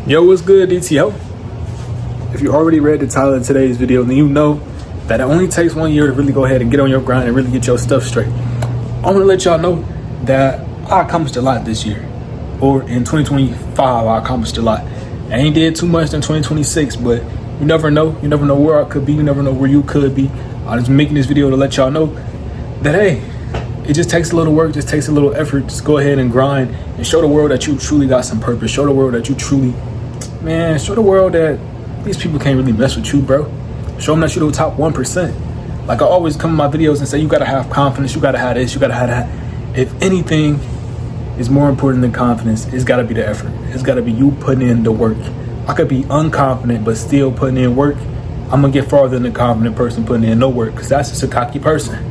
Yo, what's good, DTO? If you already read the title of today's video, then you know that it only takes 1 year to really go ahead and get on your grind and really get your stuff straight. I want to let y'all know that I accomplished a lot this year, or in 2025, I accomplished a lot. I ain't did too much in 2026, but you never know. You never know where I could be. You never know where you could be. I'm just making this video to let y'all know that, hey, it just takes a little work, just takes a little effort. Just go ahead and grind and show the world that you truly got some purpose. Show the world that you truly, show the world that these people can't really mess with you, bro. Show them that you're the top 1%. Like I always come in my videos and say, you gotta have confidence, you gotta have this, you gotta have that. If anything is more important than confidence, it's gotta be the effort. It's gotta be you putting in the work. I could be unconfident, but still putting in work. I'm gonna get farther than the confident person putting in no work, because that's just a cocky person.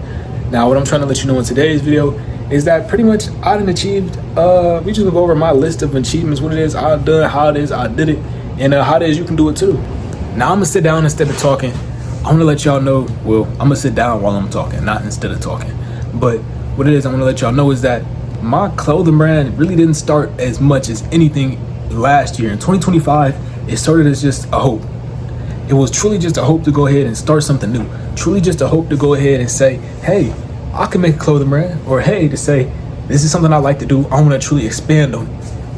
Now, what I'm trying to let you know in today's video is that pretty much I done achieved, we just gonna go over my list of achievements, what it is I've done, how it is I did it, and how it is you can do it too. Now, I'm gonna sit down instead of talking. I'm gonna let y'all know, well, I'm gonna sit down while I'm talking, not instead of talking. But what it is I'm gonna let y'all know is that my clothing brand really didn't start as much as anything last year. In 2025, it started as just a hope. It was truly just a hope to go ahead and start something new. Truly just a hope to go ahead and say, hey, I can make a clothing brand, or hey, to say, this is something I like to do, I want to truly expand on.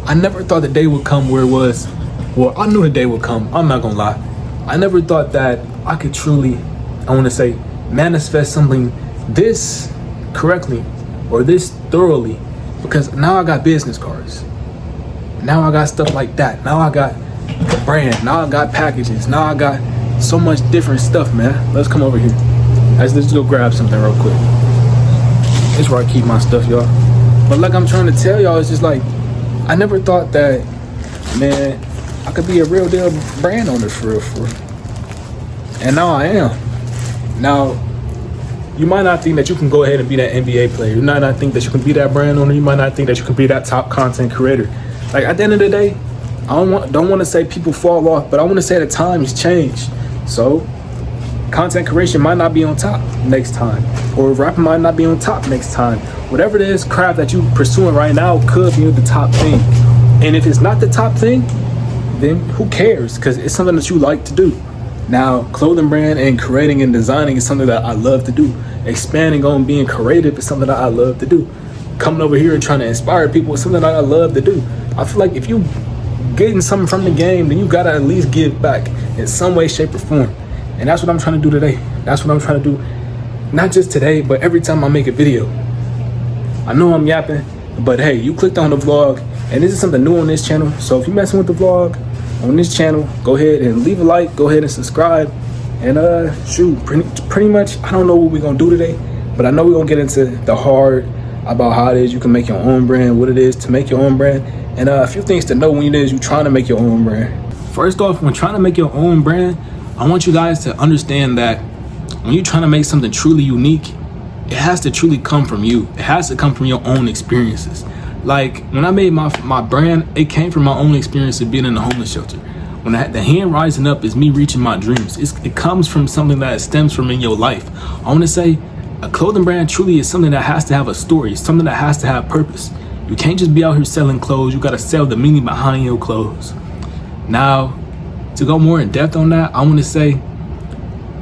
I never thought the day would come where it was, well, I knew the day would come, I'm not gonna lie. I never thought that I could truly, I want to say, manifest something this correctly or this thoroughly, because now I got business cards. Now I got stuff like that. Now I got the brand. Now I got packages. Now I got so much different stuff, man. Let's come over here. Let's go grab something real quick. This is where I keep my stuff, y'all. But like I'm trying to tell y'all, it's just like, I never thought that, man, I could be a real deal brand owner for real. And now I am. Now, you might not think that you can go ahead and be that NBA player. You might not think that you can be that brand owner. You might not think that you can be that top content creator. Like at the end of the day, I don't want to say people fall off, but I want to say the times change. So content creation might not be on top next time, or rapping might not be on top next time. Whatever it is, craft that you're pursuing right now could be the top thing. And if it's not the top thing, then who cares? Because it's something that you like to do. Now, clothing brand and creating and designing is something that I love to do. Expanding on being creative is something that I love to do. Coming over here and trying to inspire people is something that I love to do. I feel like if you getting something from the game, then you gotta at least give back in some way, shape, or form. And that's what I'm trying to do today. That's what I'm trying to do, not just today, but every time I make a video. I know I'm yapping, but hey, you clicked on the vlog, and this is something new on this channel. So if you're messing with the vlog on this channel, go ahead and leave a like, go ahead and subscribe, and shoot, pretty much, I don't know what we're gonna do today, but I know we're gonna get into the hard about how it is you can make your own brand, what it is to make your own brand, and a few things to know when it is you're trying to make your own brand. First off, when trying to make your own brand, I want you guys to understand that when you're trying to make something truly unique, it has to truly come from you. It has to come from your own experiences. Like when I made my brand, it came from my own experience of being in the homeless shelter. When the hand rising up is me reaching my dreams. It comes from something that stems from in your life. I want to say a clothing brand truly is something that has to have a story, something that has to have purpose. You can't just be out here selling clothes. You got to sell the meaning behind your clothes. Now, to go more in depth on that, I want to say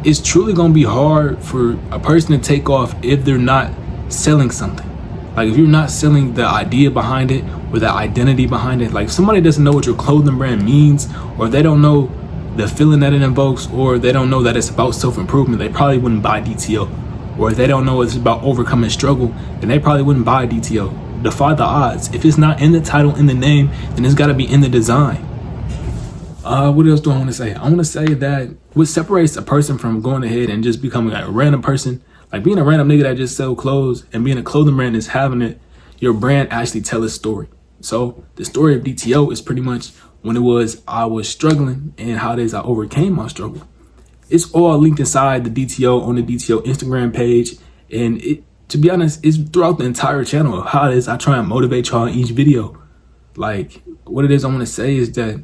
it's truly going to be hard for a person to take off if they're not selling something. Like if you're not selling the idea behind it or the identity behind it, like if somebody doesn't know what your clothing brand means, or they don't know the feeling that it invokes, or they don't know that it's about self-improvement, they probably wouldn't buy DTO. Or if they don't know it's about overcoming struggle, then they probably wouldn't buy DTO. Defy the odds. If it's not in the title, in the name, then it's got to be in the design. What else do I want to say? I want to say that what separates a person from going ahead and just becoming a random person, like being a random nigga that just sell clothes, and being a clothing brand is having it, your brand actually tell a story. So the story of DTO is pretty much when it was I was struggling and how it is I overcame my struggle. It's all linked inside the DTO on the DTO Instagram page. And it, to be honest, it's throughout the entire channel of how it is I try and motivate y'all in each video. Like what it is I want to say is that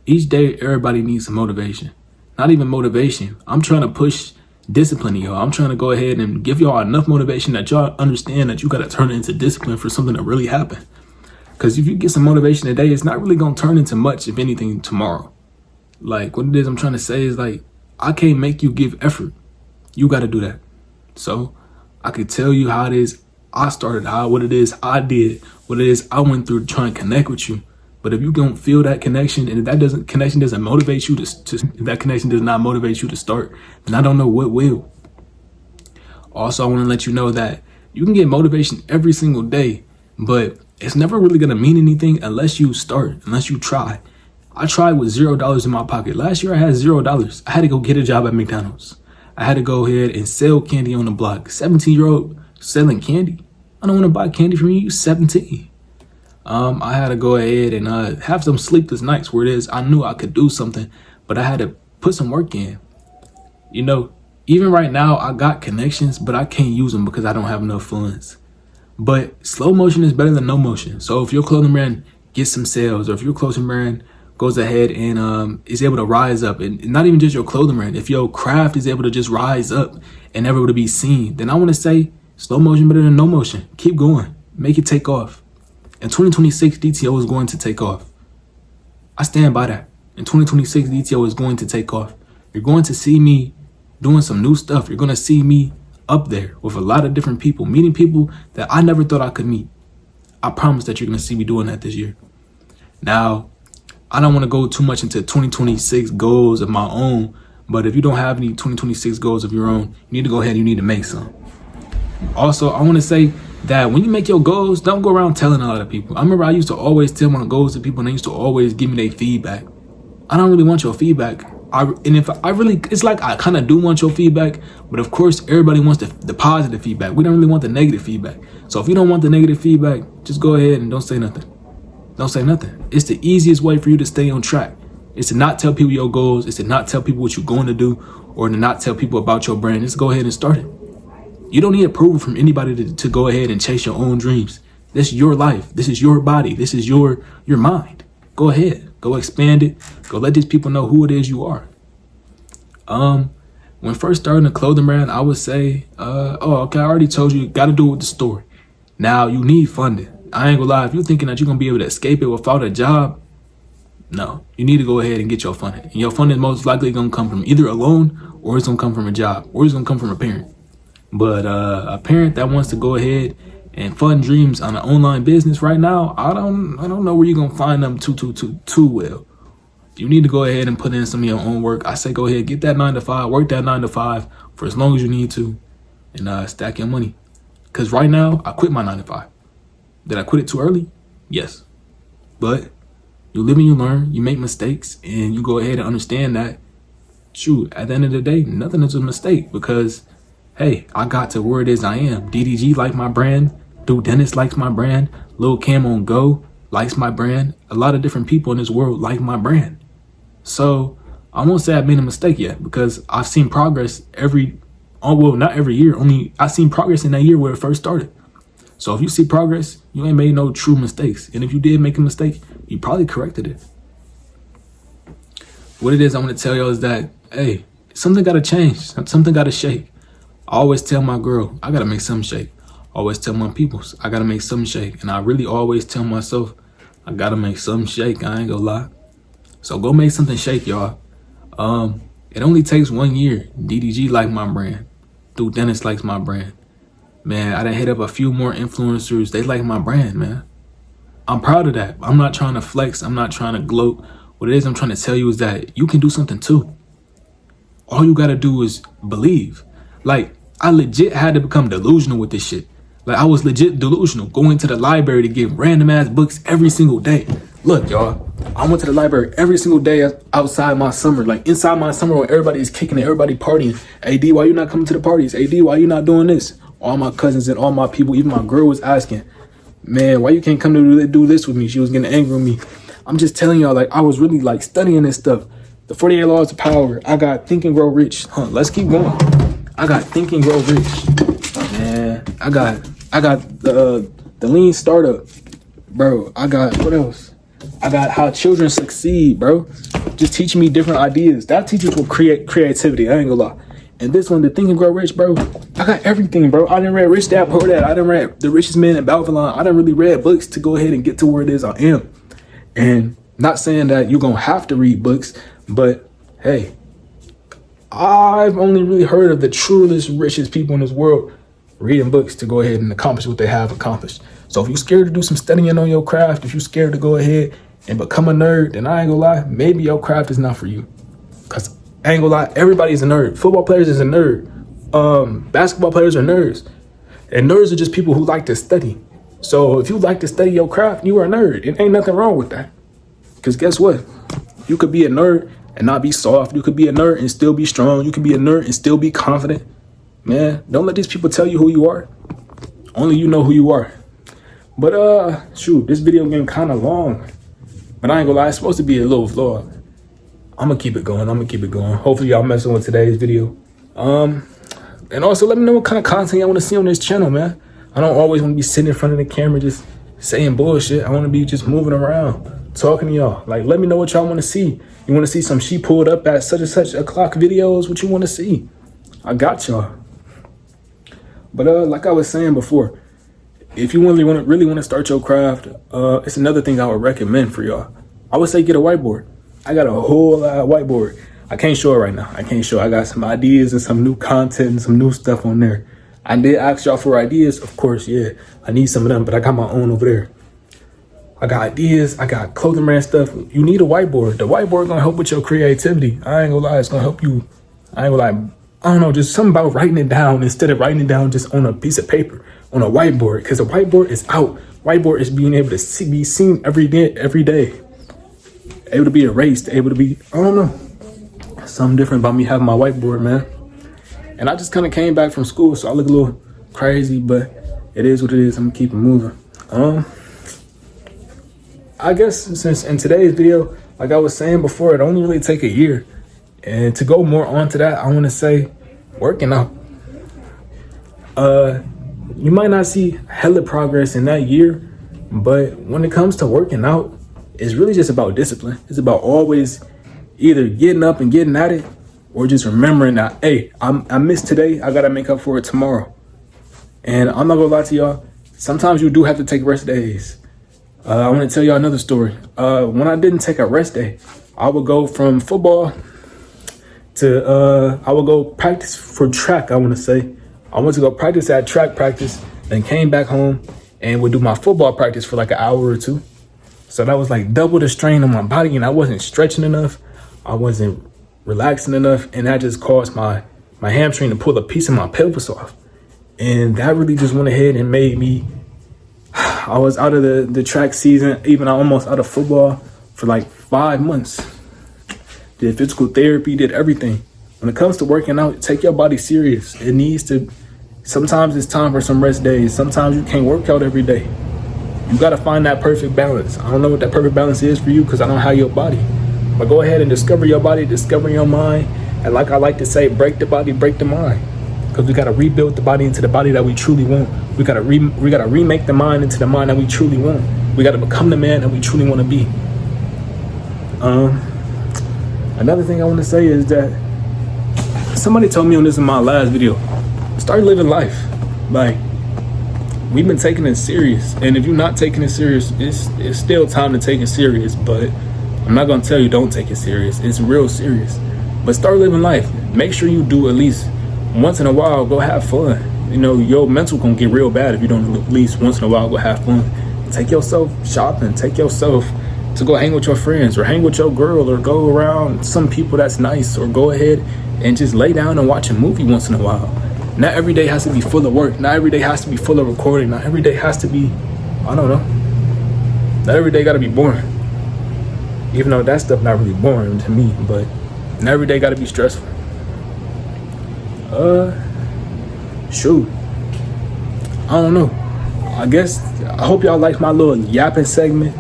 each day, everybody needs some motivation. Not even motivation. I'm trying to push discipline in y'all. I'm trying to go ahead and give y'all enough motivation that y'all understand that you got to turn it into discipline for something to really happen. Because if you get some motivation today, it's not really going to turn into much, if anything, tomorrow. Like, what it is I'm trying to say is, like, I can't make you give effort. You got to do that. So I could tell you how it is I started, what it is I did, what it is I went through to try and connect with you. But if you don't feel that connection, and if connection doesn't motivate you if that connection does not motivate you to start, then I don't know what will. Also, I want to let you know that you can get motivation every single day, but it's never really going to mean anything unless you start, unless you try. I tried with $0 in my pocket. Last year I had $0. I had to go get a job at McDonald's. I had to go ahead and sell candy on the block. 17-year-old selling candy. I don't want to buy candy from you. You're 17. I had to go ahead and have some sleepless nights where it is I knew I could do something, but I had to put some work in. You know, even right now I got connections, but I can't use them because I don't have enough funds. But slow motion is better than no motion. So if your clothing brand gets some sales, or if your clothing brand goes ahead and is able to rise up, and not even just your clothing brand, if your craft is able to just rise up and never to be seen, then I want to say slow motion better than no motion. Keep going. Make it take off. In 2026, DTO is going to take off. I stand by that. In 2026, DTO is going to take off. You're going to see me doing some new stuff. You're going to see me up there with a lot of different people, meeting people that I never thought I could meet. I promise that you're going to see me doing that this year. Now, I don't want to go too much into 2026 goals of my own, but if you don't have any 2026 goals of your own, you need to go ahead and you need to make some. Also, I want to say that when you make your goals, don't go around telling a lot of people. I remember I used to always tell my goals to people, and they used to always give me their feedback. I don't really want your feedback. It's like I kind of do want your feedback, but of course, everybody wants the positive feedback. We don't really want the negative feedback. So if you don't want the negative feedback, just go ahead and don't say nothing. Don't say nothing. It's the easiest way for you to stay on track. It's to not tell people your goals. It's to not tell people what you're going to do, or to not tell people about your brand. Just go ahead and start it. You don't need approval from anybody to go ahead and chase your own dreams. This is your life. This is your body. This is your mind. Go ahead. Go expand it. Go let these people know who it is you are. When first starting a clothing brand, I would say, I already told you, got to do it with the story. Now, you need funding. I ain't gonna lie. If you're thinking that you're going to be able to escape it without a job, no. You need to go ahead and get your funding. And your funding is most likely going to come from either a loan, or it's going to come from a job, or it's going to come from a parent. But a parent that wants to go ahead and fund dreams on an online business right now, I don't know where you're gonna find them too well. You need to go ahead and put in some of your own work. I say go ahead, get that 9 to 5, work that 9 to 5 for as long as you need to, and stack your money. Cause right now I quit my 9 to 5. Did I quit it too early? Yes. But you live and you learn, you make mistakes, and you go ahead and understand that, shoot, at the end of the day, nothing is a mistake, because hey, I got to where it is I am. DDG like my brand. Dude Dennis likes my brand. Lil Cam on Go likes my brand. A lot of different people in this world like my brand. So I won't say I've made a mistake yet, because I've seen progress not every year. I've seen progress in that year where it first started. So if you see progress, you ain't made no true mistakes. And if you did make a mistake, you probably corrected it. What it is I want to tell y'all is that, hey, something got to change. Something got to shake. I always tell my girl, I gotta make something shake. I always tell my peoples, I gotta make something shake. And I really always tell myself, I gotta make something shake. I ain't gonna lie. So go make something shake, y'all. It only takes 1 year. DDG like my brand. Dude Dennis likes my brand. Man, I done hit up a few more influencers. They like my brand, man. I'm proud of that. I'm not trying to flex. I'm not trying to gloat. What it is I'm trying to tell you is that you can do something too. All you gotta do is believe. Like, I legit had to become delusional with this shit. Like, I was legit delusional, going to the library to get random ass books every single day. Look, y'all, I went to the library every single day outside my summer. Like, inside my summer when everybody is kicking it, everybody partying. AD, why you not coming to the parties? AD, why you not doing this? All my cousins and all my people, even my girl was asking, man, why you can't come to do this with me? She was getting angry with me. I'm just telling y'all, like, I was really, like, studying this stuff. The 48 Laws of Power. I got Think and Grow Rich. Let's keep going. I got Think and Grow Rich, man. I got the Lean Startup, bro. I got, what else? I got How Children Succeed, bro. Just teaching me different ideas. That teaches for creativity. I ain't gonna lie. And this one, the Think and Grow Rich, bro, I got everything, bro. I done read Rich Dad Poor Dad. I done read The Richest Man in Babylon. I done really read books to go ahead and get to where it is I am. And not saying that you're gonna have to read books, but hey, I've only really heard of the truest, richest people in this world reading books to go ahead and accomplish what they have accomplished. So if you're scared to do some studying on your craft, if you're scared to go ahead and become a nerd, then I ain't gonna lie, maybe your craft is not for you. Cause I ain't gonna lie, everybody's a nerd. Football players is a nerd. Basketball players are nerds. And nerds are just people who like to study. So if you like to study your craft, you are a nerd. It ain't nothing wrong with that. Cause guess what? You could be a nerd and not be soft. You could be a nerd and still be strong. You could be a nerd and still be confident. Man, don't let these people tell you who you are. Only you know who you are. But shoot, this video getting kind of long. But I ain't gonna lie, it's supposed to be a little vlog. I'm gonna keep it going. Hopefully y'all messing with today's video. And also let me know what kind of content y'all want to see on this channel, man. I don't always want to be sitting in front of the camera just saying bullshit. I want to be just moving around, talking to y'all. Like, let me know what y'all want to see. You want to see some she pulled up at such and such o'clock videos? What you want to see? I got y'all. But like I was saying before, if you really want to start your craft, it's another thing I would recommend for y'all. I would say get a whiteboard. I got a whole lot of whiteboard. I can't show it right now. I got some ideas and some new content and some new stuff on there. I did ask y'all for ideas, of course, yeah. I need some of them, but I got my own over there. I got ideas. I got clothing brand stuff. You need a whiteboard. The whiteboard gonna help with your creativity. I ain't gonna lie, it's gonna help you. I ain't gonna lie. I don't know, just something about writing it down instead of writing it down just on a piece of paper, on a whiteboard, because a whiteboard is out. Whiteboard is being able to be seen every day. Able to be erased, able to be, I don't know. Something different about me having my whiteboard, man. And I just kind of came back from school, so I look a little crazy, but it is what it is. I'm gonna keep it moving. I guess since in today's video, like I was saying before, it only really take a year. And to go more onto that, I want to say working out. You might not see hella progress in that year, but when it comes to working out, it's really just about discipline. It's about always either getting up and getting at it or just remembering that, hey, I missed today. I got to make up for it tomorrow. And I'm not going to lie to y'all. Sometimes you do have to take rest days. I want to tell y'all another story. When I didn't take a rest day, I would go from football to, I would go practice for track, I want to say. I went to go practice at track practice, then came back home and would do my football practice for like an hour or two. So that was like double the strain on my body, and I wasn't stretching enough. I wasn't relaxing enough, and that just caused my hamstring to pull a piece of my pelvis off. And that really just went ahead and made me, I was out of the track season, even almost out of football for like 5 months. Did physical therapy, did everything. When it comes to working out, take your body serious. It needs to, sometimes it's time for some rest days. Sometimes you can't work out every day. You got to find that perfect balance. I don't know what that perfect balance is for you because I don't have your body. But go ahead and discover your body, discover your mind. And like I like to say, break the body, break the mind. Because we got to rebuild the body into the body that we truly want. We got to remake the mind into the mind that we truly want. We got to become the man that we truly want to be. Another thing I want to say is that somebody told me on this in my last video, start living life. Like, we've been taking it serious. And if you're not taking it serious, it's still time to take it serious. But I'm not going to tell you don't take it serious. It's real serious. But start living life. Make sure you do at least once in a while, go have fun. You know, your mental going to get real bad if you don't at least once in a while go have fun. Take yourself shopping. Take yourself to go hang with your friends or hang with your girl or go around some people that's nice, or go ahead and just lay down and watch a movie once in a while. Not every day has to be full of work. Not every day has to be full of recording. Not every day has to be, I don't know. Not every day got to be boring. Even though that stuff not really boring to me, but not every day got to be stressful. Shoot. I don't know. I hope y'all like my little yapping segment.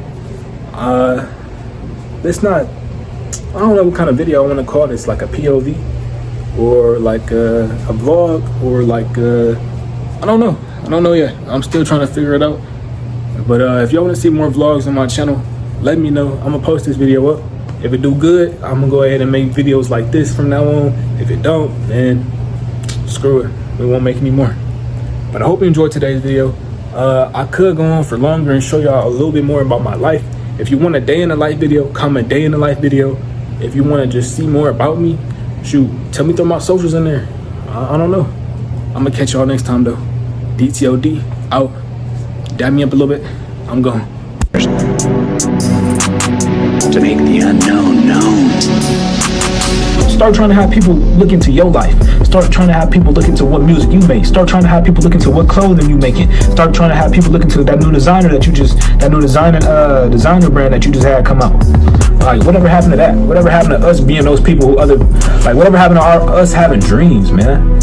It's not, I don't know what kind of video I want to call this, like a POV or like a vlog or like I don't know yet. I'm still trying to figure it out. But if y'all want to see more vlogs on my channel, let me know. I'm gonna post this video up. If it do good, I'm gonna go ahead and make videos like this from now on. If it don't, then screw it, we won't make any more. But I hope you enjoyed today's video. I could go on for longer and show y'all a little bit more about my life. If you want a day in the life video, comment day in the life video. If you want to just see more about me, shoot, tell me through my socials in there. I don't know. I'm gonna catch y'all next time though. DTOD out. Dab me up a little bit. I'm gone. To make the unknown known. Start trying to have people look into your life. Start trying to have people look into what music you make. Start trying to have people look into what clothing you making. Start trying to have people look into that new designer designer brand that you just had come out. Like, whatever happened to that? Whatever happened to us being those people who whatever happened to us having dreams, man?